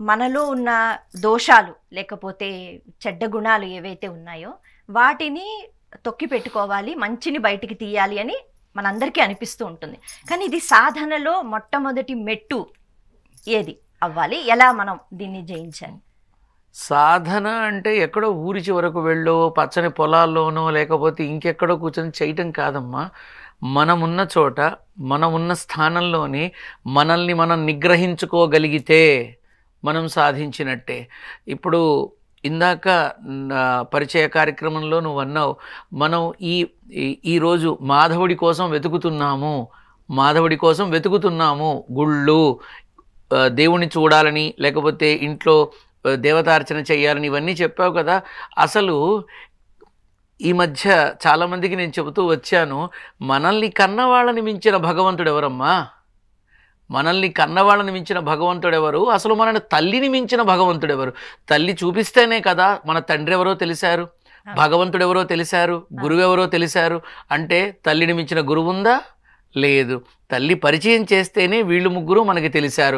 మనలో ఉన్న దోషాలు లేకపోతే చెడ్డ గుణాలు ఏవైతే ఉన్నాయో వాటిని తొక్కి పెట్టుకోవాలి, మంచిని బయటికి తీయాలి అని మనందరికీ అనిపిస్తూ ఉంటుంది. కానీ ఇది సాధనలో మొట్టమొదటి మెట్టు ఏది అవ్వాలి, ఎలా మనం దీన్ని జయించాలి? సాధన అంటే ఎక్కడో ఊరి చివరకు వెళ్ళో పచ్చని పొలాల్లోనో లేకపోతే ఇంకెక్కడో కూర్చొని చేయటం కాదమ్మా. మనమున్న చోట మనమున్న స్థానంలోని మనల్ని మనం నిగ్రహించుకోగలిగితే మనం సాధించినట్టే. ఇప్పుడు ఇందాక పరిచయ కార్యక్రమంలో నువ్వు అన్నావు, మనం ఈరోజు మాధవుడి కోసం వెతుకుతున్నాము గుళ్ళు, దేవుణ్ణి చూడాలని, లేకపోతే ఇంట్లో దేవతార్చన చేయాలని, ఇవన్నీ చెప్పావు కదా. అసలు ఈ మధ్య చాలామందికి నేను చెబుతూ వచ్చాను, మనల్ని కన్నవాళ్ళని మించిన భగవంతుడు ఎవరమ్మా? మనల్ని కన్నవాళ్ళని మించిన భగవంతుడు ఎవరు? అసలు మనని తల్లిని మించిన భగవంతుడు ఎవరు? తల్లి చూపిస్తేనే కదా మన తండ్రి ఎవరో తెలిసారు, భగవంతుడు ఎవరో తెలిసారు, గురువు ఎవరో తెలిసారు. అంటే తల్లిని మించిన గురువు ఉందా? లేదు. తల్లి పరిచయం చేస్తేనే వీళ్ళు ముగ్గురు మనకి తెలిసారు.